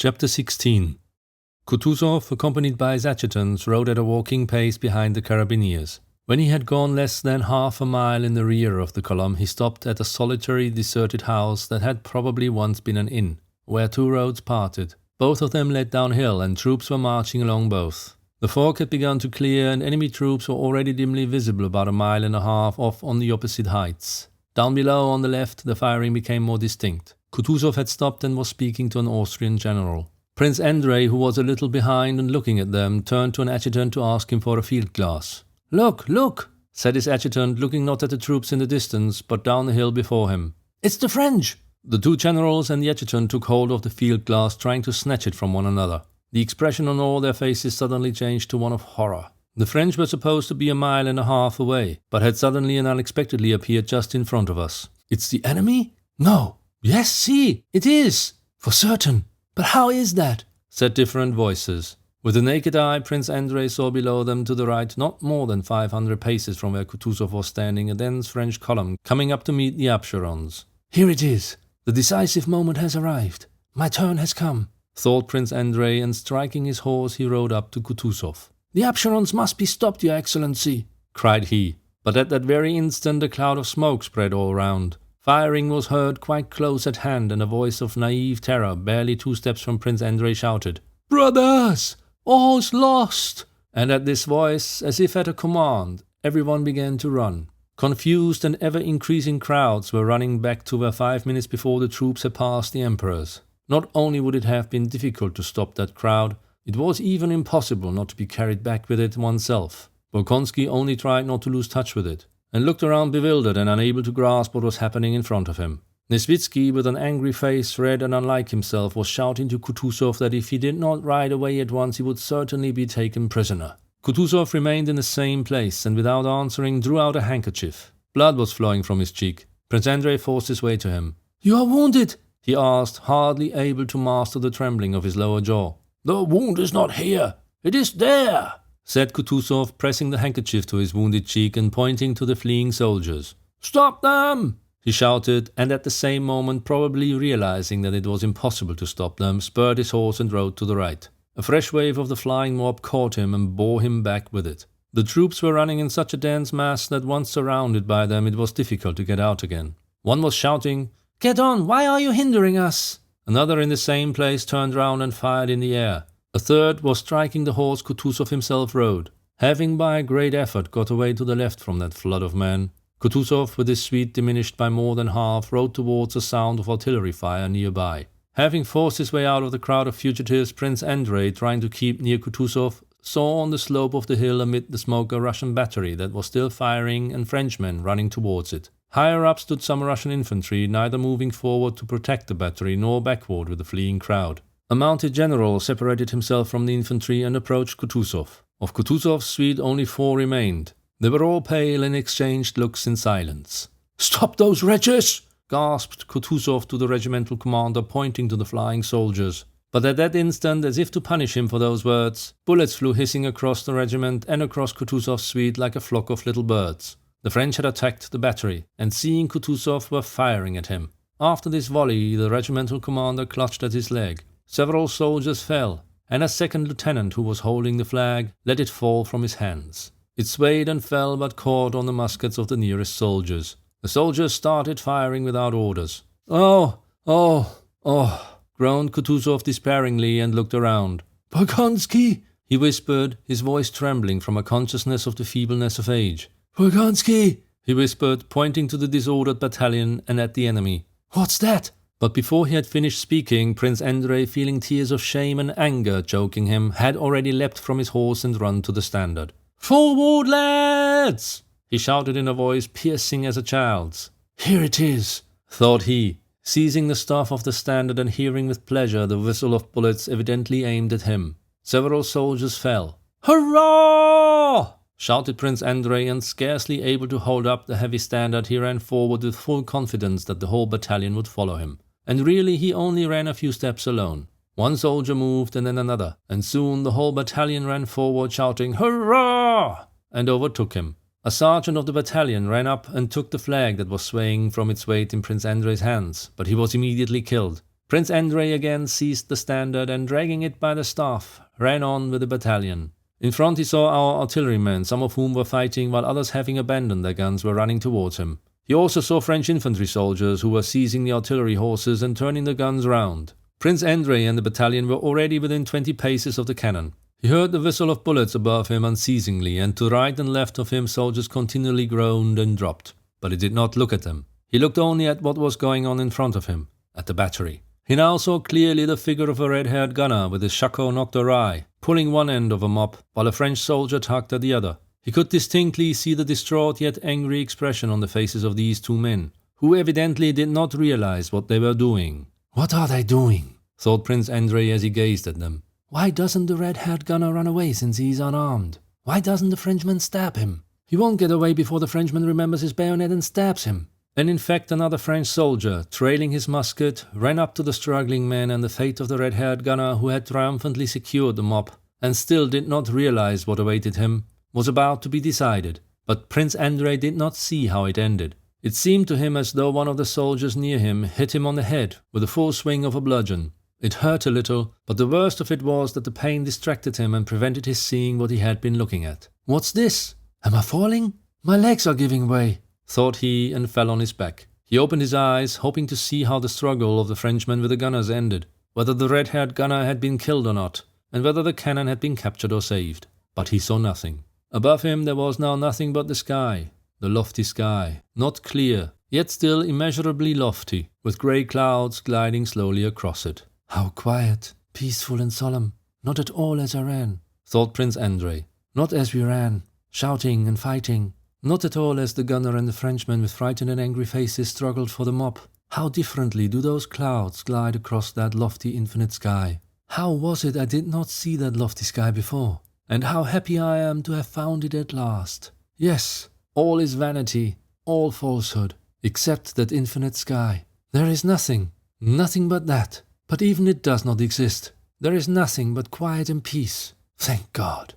Chapter 16. Kutuzov, accompanied by his adjutants, rode at a walking pace behind the carabineers. When he had gone less than half a mile in the rear of the column, he stopped at a solitary, deserted house that had probably once been an inn, where two roads parted. Both of them led downhill, and troops were marching along both. The fog had begun to clear, and enemy troops were already dimly visible about a mile and a half off on the opposite heights. Down below, on the left, the firing became more distinct. Kutuzov had stopped and was speaking to an Austrian general. Prince Andrei, who was a little behind and looking at them, turned to an adjutant to ask him for a field glass. "Look, look!" said his adjutant, looking not at the troops in the distance, but down the hill before him. "It's the French!" The two generals and the adjutant took hold of the field glass, trying to snatch it from one another. The expression on all their faces suddenly changed to one of horror. The French were supposed to be a mile and a half away, but had suddenly and unexpectedly appeared just in front of us. "It's the enemy? No! Yes, see, it is! For certain! But how is that?" said different voices. With the naked eye, Prince Andrei saw below them to the right, not more than 500 paces from where Kutuzov was standing, a dense French column coming up to meet the Absherons. "Here it is! The decisive moment has arrived. My turn has come," thought Prince Andrei, and striking his horse he rode up to Kutuzov. "The Absherons must be stopped, Your Excellency," cried he. But at that very instant a cloud of smoke spread all round. Firing was heard quite close at hand, and a voice of naive terror, barely 2 steps from Prince Andrei, shouted, "Brothers! All's lost!" And at this voice, as if at a command, everyone began to run. Confused and ever-increasing crowds were running back to where 5 minutes before the troops had passed the emperors. Not only would it have been difficult to stop that crowd, it was even impossible not to be carried back with it oneself. Bolkonsky only tried not to lose touch with it, and looked around bewildered and unable to grasp what was happening in front of him. Nesvitsky, with an angry face, red and unlike himself, was shouting to Kutuzov that if he did not ride away at once he would certainly be taken prisoner. Kutuzov remained in the same place, and without answering drew out a handkerchief. Blood was flowing from his cheek. Prince Andrei forced his way to him. "You are wounded?" he asked, hardly able to master the trembling of his lower jaw. "The wound is not here, it is there," said Kutuzov, pressing the handkerchief to his wounded cheek and pointing to the fleeing soldiers. "Stop them!" he shouted, and at the same moment, probably realizing that it was impossible to stop them, spurred his horse and rode to the right. A fresh wave of the flying mob caught him and bore him back with it. The troops were running in such a dense mass that once surrounded by them it was difficult to get out again. One was shouting, "Get on, why are you hindering us?" Another in the same place turned round and fired in the air. A third was striking the horse Kutuzov himself rode. Having by a great effort got away to the left from that flood of men, Kutuzov, with his suite diminished by more than half, rode towards a sound of artillery fire nearby. Having forced his way out of the crowd of fugitives, Prince Andrei, trying to keep near Kutuzov, saw on the slope of the hill amid the smoke a Russian battery that was still firing and Frenchmen running towards it. Higher up stood some Russian infantry, neither moving forward to protect the battery nor backward with the fleeing crowd. A mounted general separated himself from the infantry and approached Kutuzov. Of Kutuzov's suite only 4 remained. They were all pale and exchanged looks in silence. "Stop those wretches!" gasped Kutuzov to the regimental commander, pointing to the flying soldiers. But at that instant, as if to punish him for those words, bullets flew hissing across the regiment and across Kutuzov's suite like a flock of little birds. The French had attacked the battery, and seeing Kutuzov were firing at him. After this volley, the regimental commander clutched at his leg. Several soldiers fell, and a second lieutenant who was holding the flag let it fall from his hands. It swayed and fell but caught on the muskets of the nearest soldiers. The soldiers started firing without orders. "Oh, groaned Kutuzov despairingly and looked around. "Bolkonsky!" he whispered, his voice trembling from a consciousness of the feebleness of age. "Bolkonsky!" he whispered, pointing to the disordered battalion and at the enemy. "What's that?" But before he had finished speaking, Prince Andrei, feeling tears of shame and anger choking him, had already leapt from his horse and run to the standard. "Forward, lads!" he shouted in a voice piercing as a child's. "Here it is," thought he, seizing the staff of the standard and hearing with pleasure the whistle of bullets evidently aimed at him. Several soldiers fell. "Hurrah!" shouted Prince Andrei, and scarcely able to hold up the heavy standard, he ran forward with full confidence that the whole battalion would follow him. And really he only ran a few steps alone. One soldier moved and then another, and soon the whole battalion ran forward shouting "Hurrah!" and overtook him. A sergeant of the battalion ran up and took the flag that was swaying from its weight in Prince Andrei's hands, but he was immediately killed. Prince Andrei again seized the standard and, dragging it by the staff, ran on with the battalion. In front he saw our artillerymen, some of whom were fighting while others, having abandoned their guns, were running towards him. He also saw French infantry soldiers who were seizing the artillery horses and turning the guns round. Prince Andrei and the battalion were already within 20 paces of the cannon. He heard the whistle of bullets above him unceasingly, and to right and left of him soldiers continually groaned and dropped. But he did not look at them. He looked only at what was going on in front of him, at the battery. He now saw clearly the figure of a red-haired gunner with his shako knocked awry, pulling one end of a mop, while a French soldier tugged at the other. He could distinctly see the distraught yet angry expression on the faces of these two men, who evidently did not realize what they were doing. "What are they doing?" thought Prince Andrei as he gazed at them. "Why doesn't the red-haired gunner run away since he is unarmed? Why doesn't the Frenchman stab him? He won't get away before the Frenchman remembers his bayonet and stabs him." And in fact another French soldier, trailing his musket, ran up to the struggling men, and the fate of the red-haired gunner, who had triumphantly secured the mop and still did not realize what awaited him, was about to be decided. But Prince Andrei did not see how it ended. It seemed to him as though one of the soldiers near him hit him on the head with the full swing of a bludgeon. It hurt a little, but the worst of it was that the pain distracted him and prevented his seeing what he had been looking at. "What's this? Am I falling? My legs are giving way," thought he, and fell on his back. He opened his eyes, hoping to see how the struggle of the Frenchman with the gunners ended, whether the red-haired gunner had been killed or not, and whether the cannon had been captured or saved. But he saw nothing. Above him there was now nothing but the sky, the lofty sky, not clear, yet still immeasurably lofty, with grey clouds gliding slowly across it. "How quiet, peaceful and solemn, not at all as I ran," thought Prince Andrei. "Not as we ran, shouting and fighting. Not at all as the gunner and the Frenchman with frightened and angry faces struggled for the mop. How differently do those clouds glide across that lofty infinite sky. How was it I did not see that lofty sky before? And how happy I am to have found it at last. Yes, all is vanity, all falsehood, except that infinite sky. There is nothing, nothing but that. But even it does not exist. There is nothing but quiet and peace. Thank God."